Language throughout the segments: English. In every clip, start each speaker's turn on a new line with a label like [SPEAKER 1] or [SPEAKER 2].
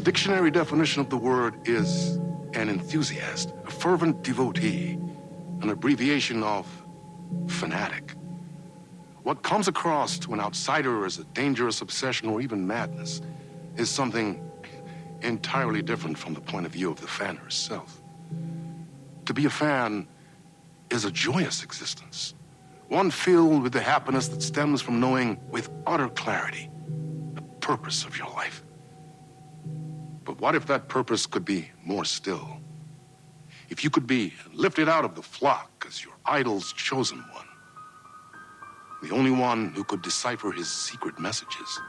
[SPEAKER 1] dictionary definition of the word is an enthusiast, a fervent devotee, an abbreviation of fanatic. What comes across to an outsider as a dangerous obsession or even madness is something entirely different from the point of view of the fan herself. To be a fan is a joyous existence, one filled with the happiness that stems from knowing with utter clarity the purpose of your life. But what if that purpose could be more still? If you could be lifted out of the flock as your idol's chosen one, the only one who could decipher his secret messages.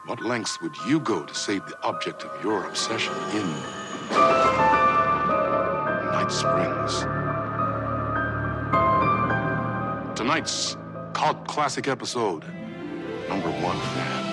[SPEAKER 1] What lengths would you go to save the object of your obsession in Night Springs? Tonight's cult classic episode, number 1 fan.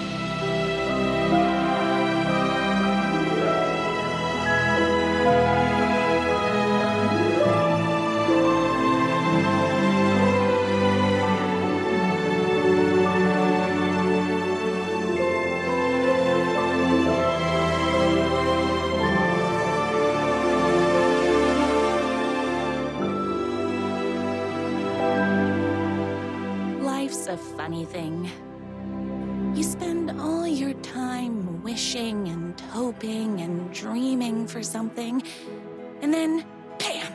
[SPEAKER 2] A funny thing. You spend all your time wishing and hoping and dreaming for something, and then, bam!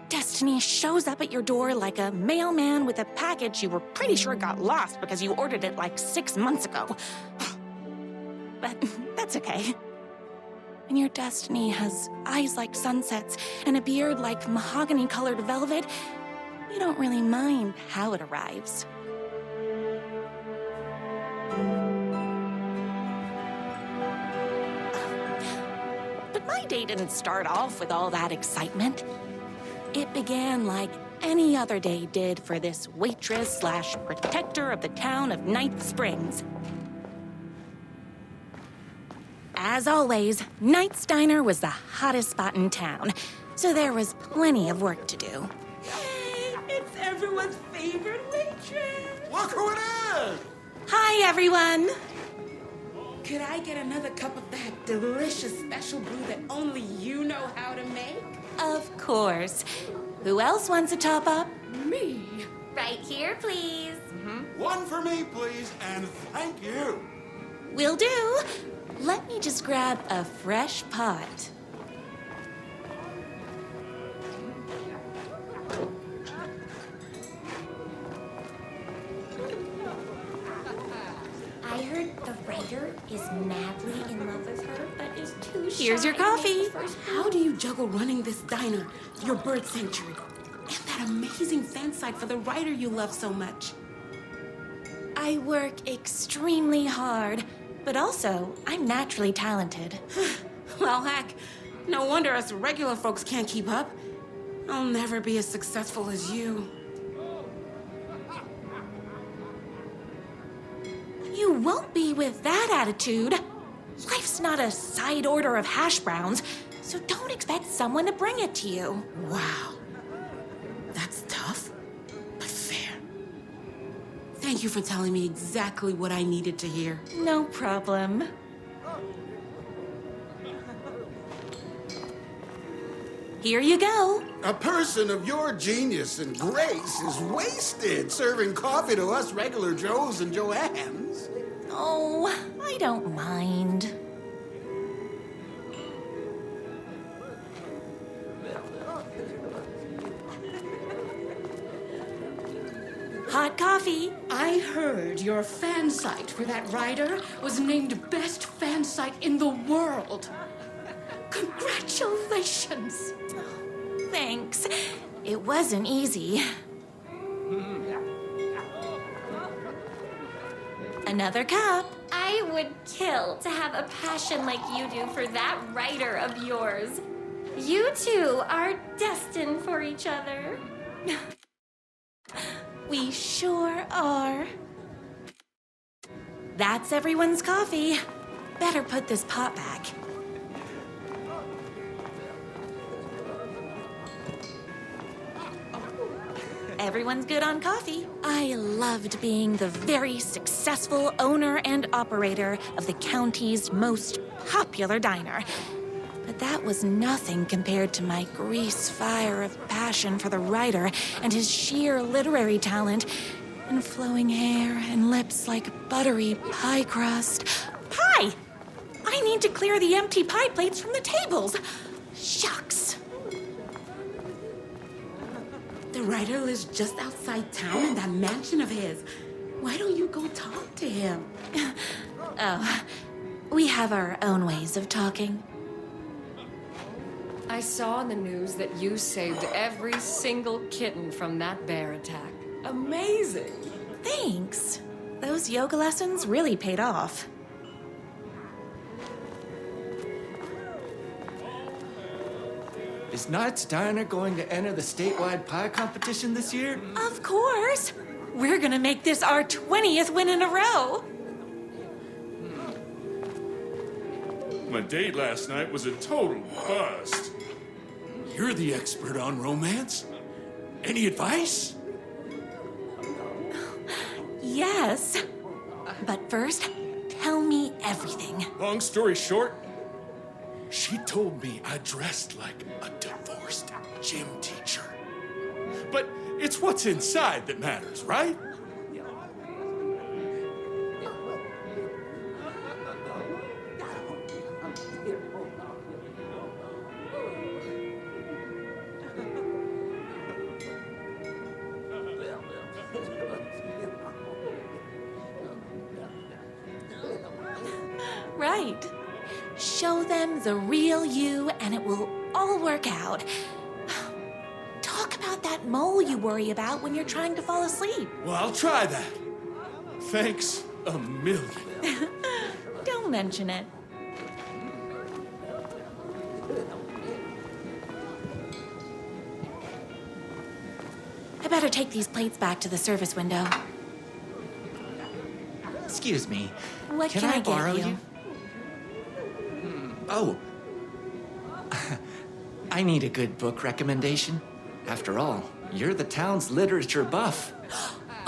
[SPEAKER 2] Destiny shows up at your door like a mailman with a package you were pretty sure got lost because you ordered it like 6 months ago. But that's okay. When your destiny has eyes like sunsets and a beard like mahogany-colored velvet, you don't really mind how it arrives. But my day didn't start off with all that excitement. It began like any other day did for this waitress/protector of the town of Night Springs. As always, Knight's Diner was the hottest spot in town, so there was plenty of work to do.
[SPEAKER 3] Hey, it's everyone's favorite waitress.
[SPEAKER 4] Look who it is!
[SPEAKER 2] Hi, everyone!
[SPEAKER 3] Could I get another cup of that delicious special brew that only you know how to make?
[SPEAKER 2] Of course. Who else wants a top-up?
[SPEAKER 3] Me.
[SPEAKER 5] Right here, please.
[SPEAKER 4] One for me, please, and thank you.
[SPEAKER 2] Will do. Let me just grab a fresh pot.
[SPEAKER 5] I heard the writer is madly in love with her, but is too shy.
[SPEAKER 2] Here's your
[SPEAKER 5] to make
[SPEAKER 2] coffee.
[SPEAKER 5] the first
[SPEAKER 3] How do you juggle running this diner, your bird sanctuary, and that amazing fan site for the writer you love so much?
[SPEAKER 2] I work extremely hard, but also I'm naturally talented.
[SPEAKER 3] Well, heck, no wonder us regular folks can't keep up. I'll never be as successful as you.
[SPEAKER 2] You won't be with that attitude. Life's not a side order of hash browns, so don't expect someone to bring it to you.
[SPEAKER 3] Wow. That's tough, but fair. Thank you for telling me exactly what I needed to hear.
[SPEAKER 2] No problem. Here you go.
[SPEAKER 4] A person of your genius and grace is wasted serving coffee to us regular Joes and Joannes.
[SPEAKER 2] Oh, I don't mind. Hot coffee.
[SPEAKER 6] I heard your fan site for that writer was named best fan site in the world. Congratulations!
[SPEAKER 2] Thanks. It wasn't easy. Another cup.
[SPEAKER 5] I would kill to have a passion like you do for that writer of yours. You two are destined for each other.
[SPEAKER 2] We sure are. That's everyone's coffee. Better put this pot back. everyone's good on coffee. I loved being the very successful owner and operator of the county's most popular diner. But that was nothing compared to my grease fire of passion for the writer and his sheer literary talent and flowing hair and lips like buttery pie crust. Pie! I need to clear the empty pie plates from the tables. Shucks.
[SPEAKER 3] The writer lives just outside town in that mansion of his. Why don't you go talk to him?
[SPEAKER 2] Oh, we have our own ways of talking.
[SPEAKER 7] I saw in the news that you saved every single kitten from that bear attack. Amazing!
[SPEAKER 2] Thanks. Those yoga lessons really paid off.
[SPEAKER 8] Is Knight's Diner going to enter the statewide pie competition this year?
[SPEAKER 2] Of course. We're gonna make this our 20th win in a row.
[SPEAKER 9] My date last night was a total bust.
[SPEAKER 4] You're the expert on romance. Any advice?
[SPEAKER 2] Yes. But first, tell me everything.
[SPEAKER 9] Long story short, she told me I dressed like a divorced gym teacher. But it's what's inside that matters, right?
[SPEAKER 2] Right. Show them the real you and it will all work out. Talk about that mole you worry about when you're trying to fall asleep.
[SPEAKER 9] Well, I'll try that. Thanks a million.
[SPEAKER 2] Don't mention it. I better take these plates back to the service window.
[SPEAKER 8] Excuse me.
[SPEAKER 2] What can I get
[SPEAKER 8] borrow
[SPEAKER 2] you?
[SPEAKER 8] Oh. I need a good book recommendation. After all, you're the town's literature buff.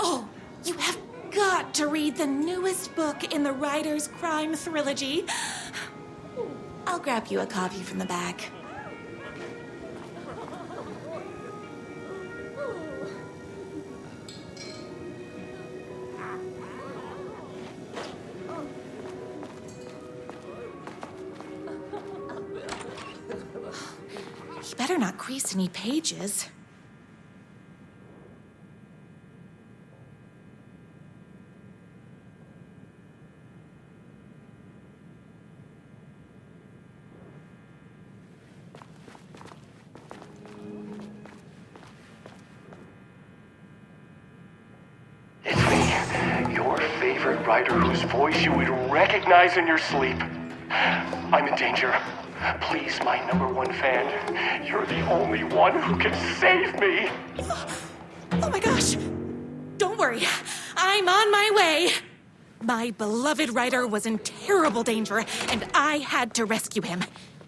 [SPEAKER 2] Oh, you have got to read the newest book in the Writer's Crime Trilogy. I'll grab you a copy from the back. You better not crease any pages.
[SPEAKER 10] It's me, your favorite writer whose voice you would recognize in your sleep. I'm in danger. Please, my #1 fan, you're the only one who can save me.
[SPEAKER 2] Oh my gosh! Don't worry, I'm on my way. My beloved writer was in terrible danger, and I had to rescue him.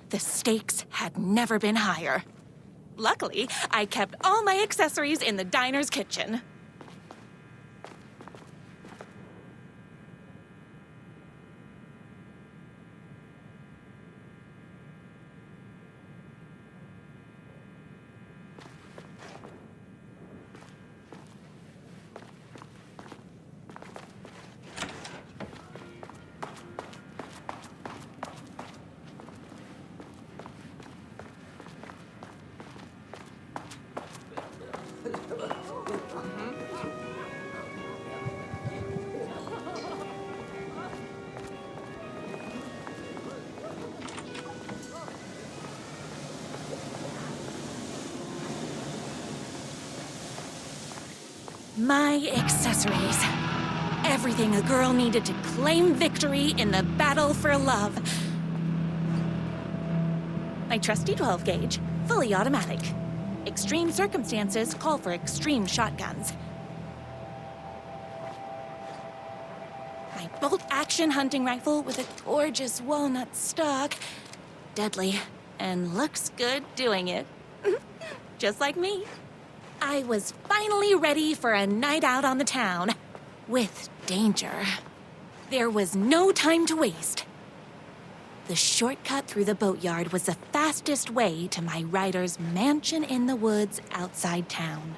[SPEAKER 2] The stakes had never been higher. Luckily, I kept all my accessories in the diner's kitchen. My accessories. Everything a girl needed to claim victory in the battle for love. My trusty 12 gauge, fully automatic. Extreme circumstances call for extreme shotguns. My bolt-action hunting rifle with a gorgeous walnut stock. Deadly, and looks good doing it. Just like me. I was finally ready for a night out on the town. With danger. There was no time to waste. The shortcut through the boatyard was the fastest way to my rider's mansion in the woods outside town.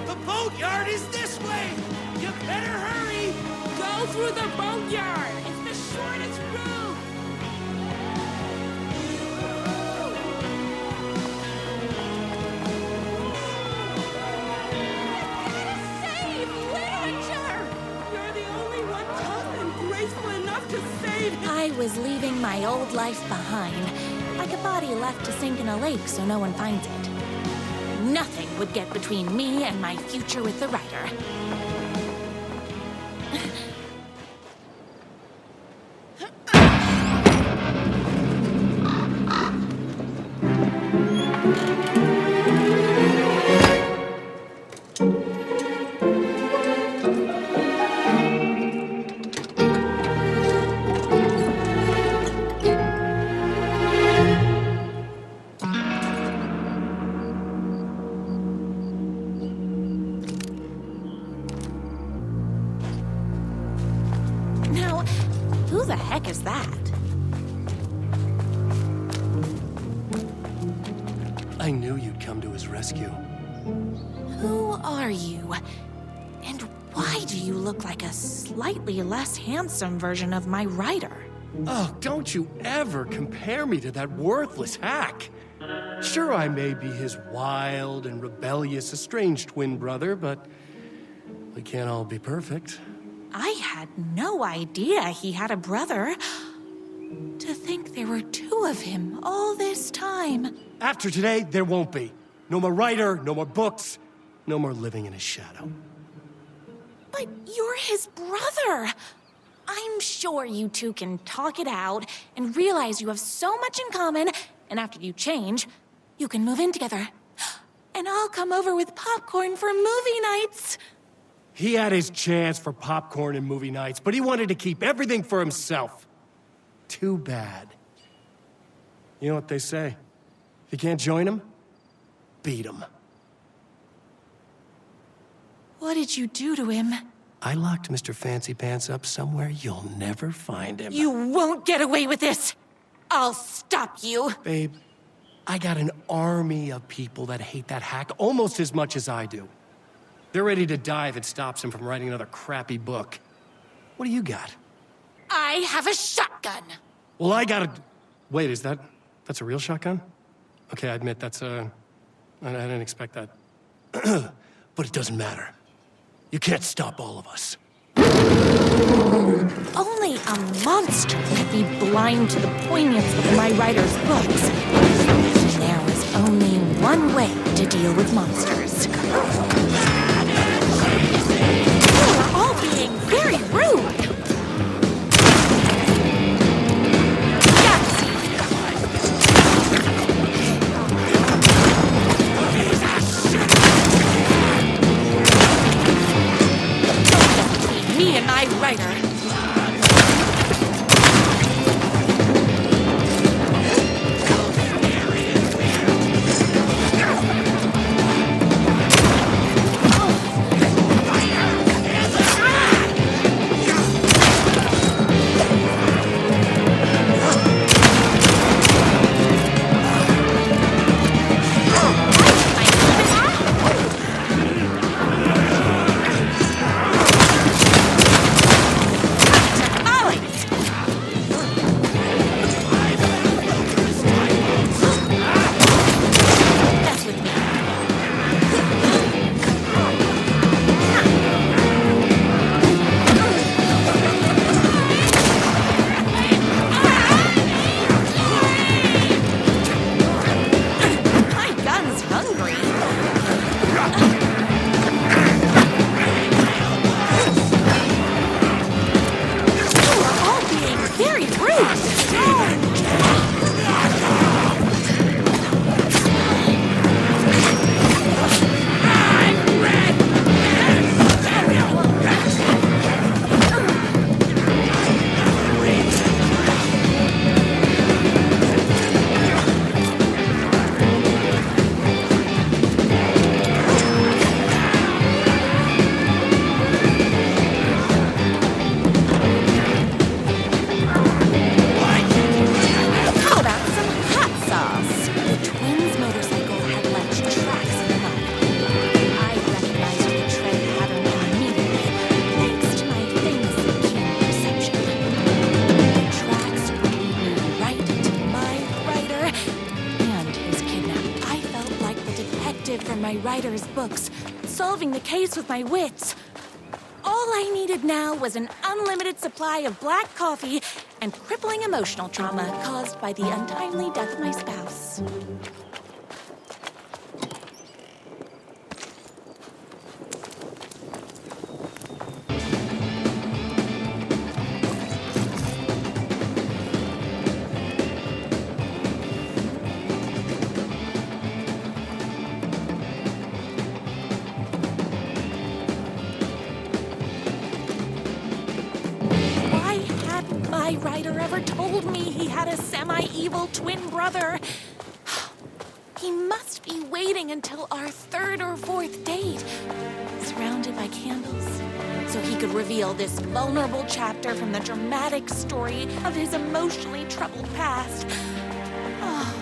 [SPEAKER 8] The boatyard is this way! You better hurry!
[SPEAKER 3] Go through the boatyard. It's the shortest route.
[SPEAKER 2] Save literature!
[SPEAKER 3] You're the only one tough and graceful enough to save him.
[SPEAKER 2] I was leaving my old life behind, like a body left to sink in a lake so no one finds it. Nothing would get between me and my future with the writer. Now, who the heck is that?
[SPEAKER 11] I knew you'd come to his rescue.
[SPEAKER 2] Who are you? And why do you look like a slightly less handsome version of my writer?
[SPEAKER 11] Oh, don't you ever compare me to that worthless hack. Sure, I may be his wild and rebellious estranged twin brother, but we can't all be perfect.
[SPEAKER 2] I had no idea he had a brother. To think there were two of him all this time.
[SPEAKER 11] After today, there won't be. No more writer, no more books, no more living in his shadow.
[SPEAKER 2] But you're his brother. I'm sure you two can talk it out and realize you have so much in common, and after you change, you can move in together. And I'll come over with popcorn for movie nights.
[SPEAKER 11] He had his chance for popcorn and movie nights, but he wanted to keep everything for himself. Too bad. You know what they say? If you can't join him, beat him.
[SPEAKER 2] What did you do to him?
[SPEAKER 11] I locked Mr. Fancy Pants up somewhere you'll never find him.
[SPEAKER 2] You won't get away with this. I'll stop you.
[SPEAKER 11] Babe, I got an army of people that hate that hack almost as much as I do. They're ready to die if it stops him from writing another crappy book. What do you got?
[SPEAKER 2] I have a shotgun.
[SPEAKER 11] Well, I got a... Wait, that's a real shotgun? Okay, I admit I didn't expect that. But it doesn't matter. You can't stop all of us.
[SPEAKER 2] Only a monster could be blind to the poignance of my writer's books. There was only one way to deal with monsters. You're all being very rude. Me and my writer. detective from my writer's books, solving the case with my wits. All I needed now was an unlimited supply of black coffee and crippling emotional trauma caused by the untimely death of my spouse. My writer ever told me he had a semi-evil twin brother. He must be waiting until our third or fourth date, surrounded by candles, so he could reveal this vulnerable chapter from the dramatic story of his emotionally troubled past. Oh,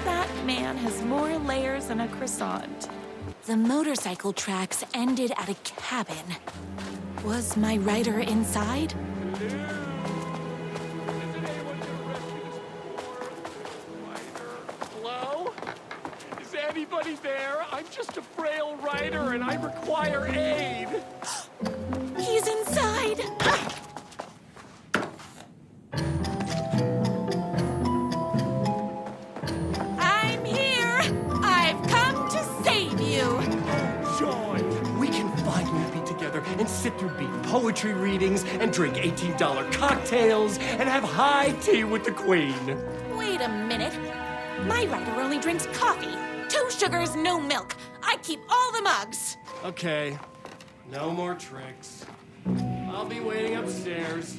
[SPEAKER 2] that man has more layers than a croissant. The motorcycle tracks ended at a cabin. Was my writer inside?
[SPEAKER 9] Anybody there? I'm just a frail writer and I require aid.
[SPEAKER 2] He's inside. I'm here. I've come to save you.
[SPEAKER 11] Joy, we can finally be together and sit through beat poetry readings and drink $18 cocktails and have high tea with the Queen.
[SPEAKER 2] Wait a minute. My writer only drinks coffee. 2 sugars, no milk. I keep all the mugs.
[SPEAKER 11] Okay, no more tricks. I'll be waiting upstairs.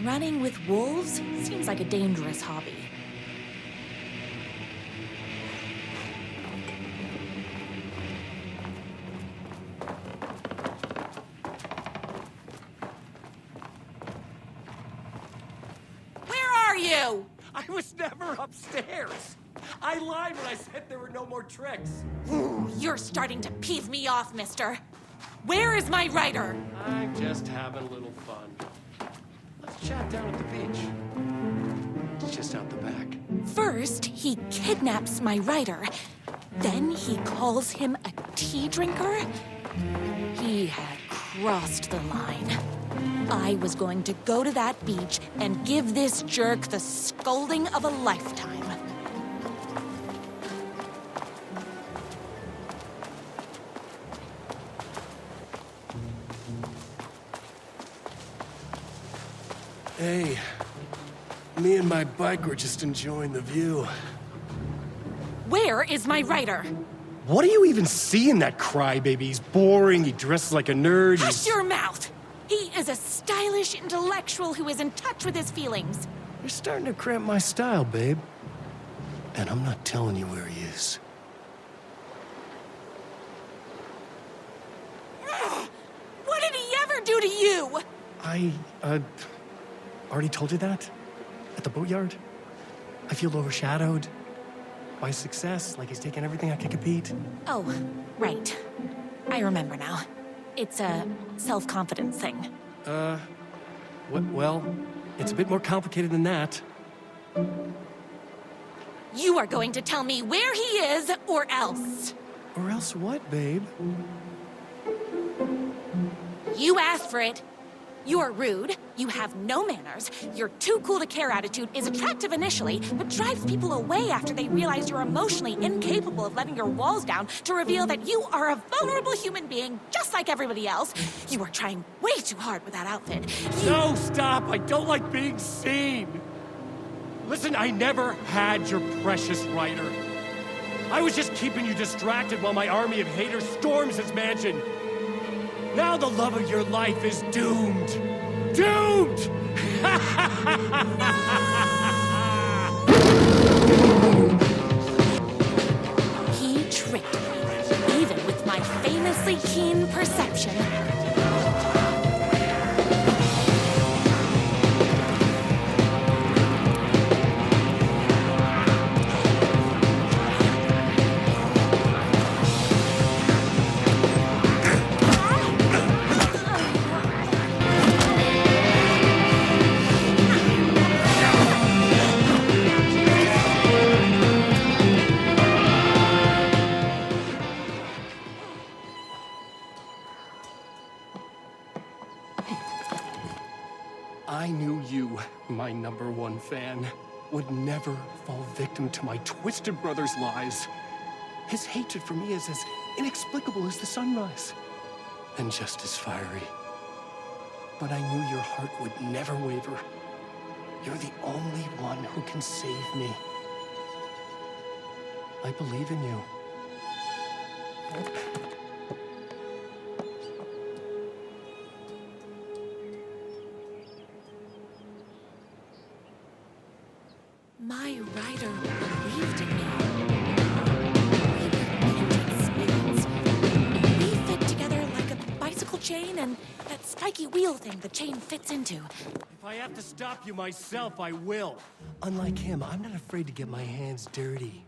[SPEAKER 2] Running with wolves seems like a dangerous hobby. You?
[SPEAKER 11] I was never upstairs. I lied when I said there were no more tricks.
[SPEAKER 2] Ooh, you're starting to piss me off, mister. Where is my writer?
[SPEAKER 11] I'm just having a little fun. Let's chat down at the beach. It's just out the back.
[SPEAKER 2] First, he kidnaps my writer. Then he calls him a tea drinker. He had crossed the line. I was going to go to that beach and give this jerk the scolding of a lifetime.
[SPEAKER 11] Hey, me and my bike were just enjoying the view.
[SPEAKER 2] Where is my writer?
[SPEAKER 11] What do you even see in that crybaby? He's boring, he dresses like a nerd.
[SPEAKER 2] Hush your mouth! He is a stylish intellectual who is in touch with his feelings.
[SPEAKER 11] You're starting to cramp my style, babe. And I'm not telling you where he is.
[SPEAKER 2] What did he ever do to you?
[SPEAKER 11] I, already told you that? At the boatyard? I feel overshadowed by success, like he's taking everything I can compete.
[SPEAKER 2] Oh, right. I remember now. It's a self-confidence thing.
[SPEAKER 11] Well, it's a bit more complicated than that.
[SPEAKER 2] You are going to tell me where he is, or else.
[SPEAKER 11] Or else what, babe?
[SPEAKER 2] You asked for it. You're rude, you have no manners, your too cool to care attitude is attractive initially, but drives people away after they realize you're emotionally incapable of letting your walls down to reveal that you are a vulnerable human being just like everybody else. You are trying way too hard with that outfit.
[SPEAKER 11] No, stop! I don't like being seen! Listen, I never had your precious writer. I was just keeping you distracted while my army of haters storms his mansion. Now the love of your life is doomed. Doomed!
[SPEAKER 2] He tricked me, even with my famously keen perception.
[SPEAKER 11] #1 fan, would never fall victim to my twisted brother's lies. His hatred for me is as inexplicable as the sunrise, and just as fiery. But I knew your heart would never waver. You're the only one who can save me. I believe in you.
[SPEAKER 2] My rider believed in me. We were painted spirits. We fit together like a bicycle chain and that spiky wheel thing the chain fits into.
[SPEAKER 11] If I have to stop you myself, I will. Unlike him, I'm not afraid to get my hands dirty.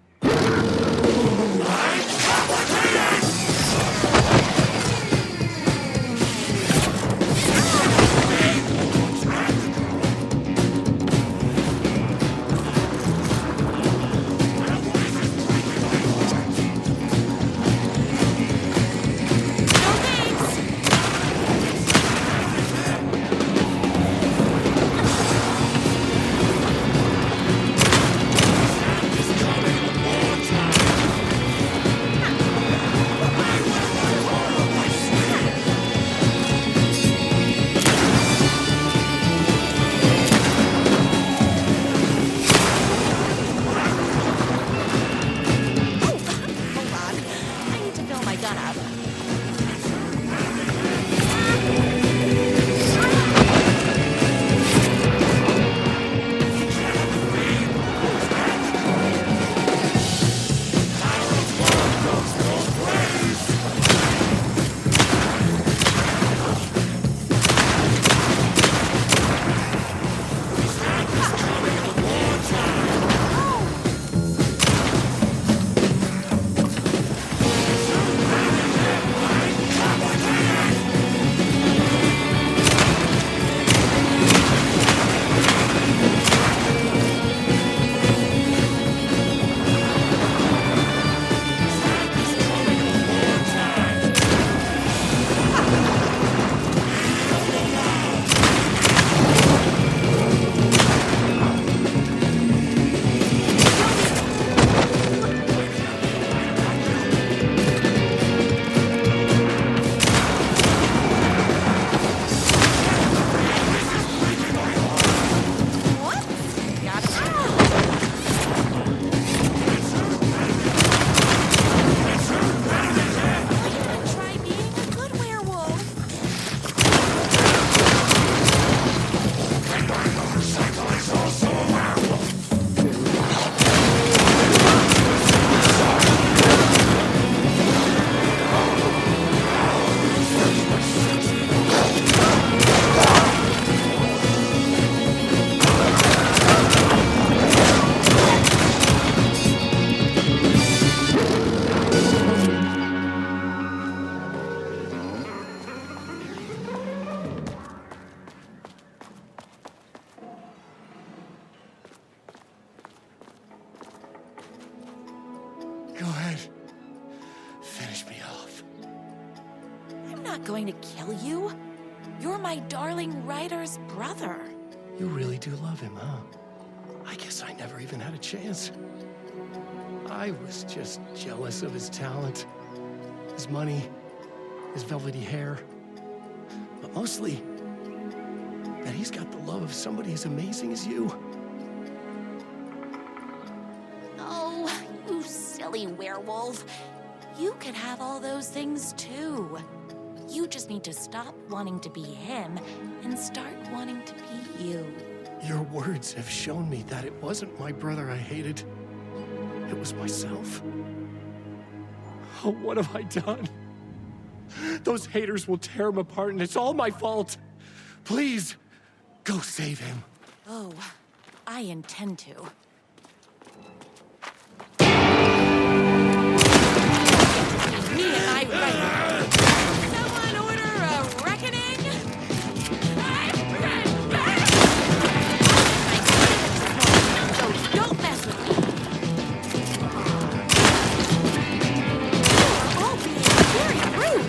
[SPEAKER 11] Go ahead. Finish me off.
[SPEAKER 2] I'm not going to kill you. You're my darling writer's brother.
[SPEAKER 11] You really do love him, huh? I guess I never even had a chance. I was just jealous of his talent, his money, his velvety hair. But mostly, that he's got the love of somebody as amazing as you.
[SPEAKER 2] Oh, you silly werewolf. You can have all those things too. You just need to stop wanting to be him and start wanting to be you.
[SPEAKER 11] Your words have shown me that it wasn't my brother I hated. It was myself. Oh, what have I done? Those haters will tear him apart, and it's all my fault. Please, go save him.
[SPEAKER 2] Oh, I intend to. Me and my writer. Someone order a reckoning? So don't mess with me. You're all being very rude.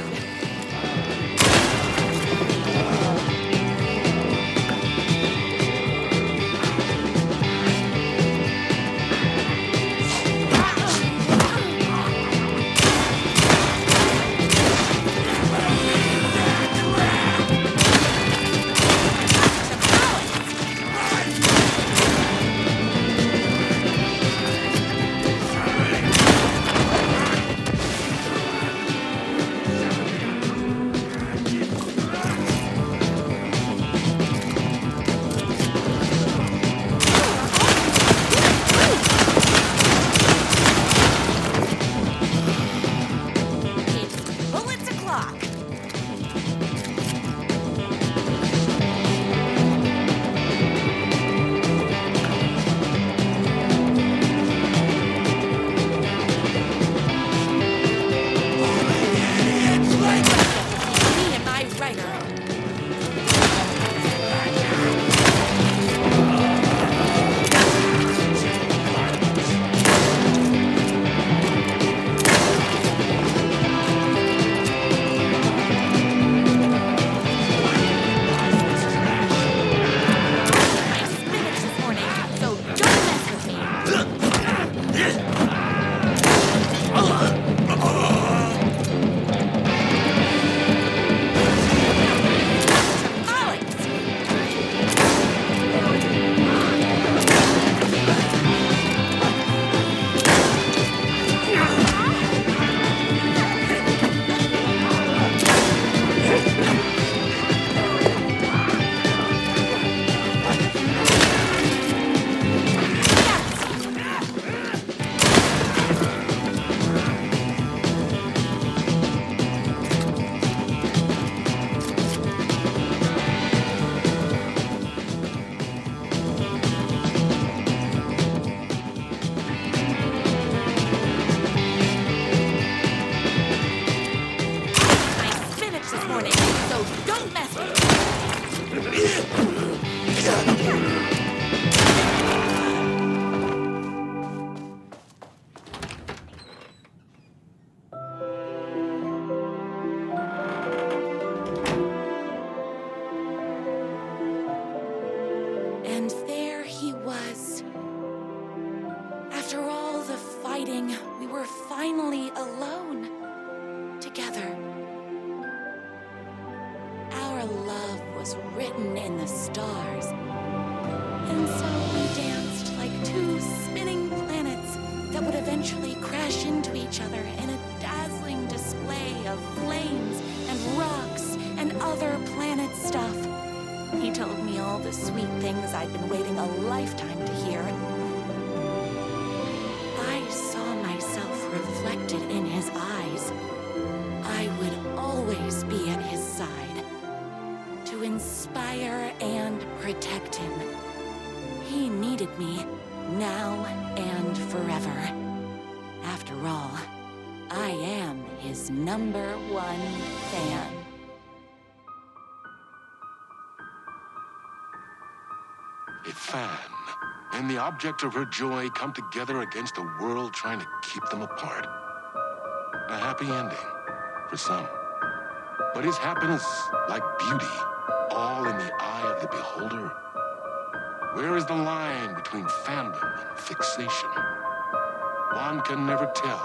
[SPEAKER 2] fighting, we were finally alone. Together. Our love was written in the stars. And so we danced like two spinning planets that would eventually crash into each other in a dazzling display of flames and rocks and other planet stuff. He told me all the sweet things I'd been waiting a lifetime to hear. I saw myself reflected in his eyes. I would always be at his side, to inspire and protect him. He needed me, now and forever. After all, I am his #1 fan.
[SPEAKER 1] A fan and the object of her joy come together against a world trying to keep them apart. A happy ending for some. But is happiness, like beauty, all in the eye of the beholder? Where is the line between fandom and fixation? One can never tell.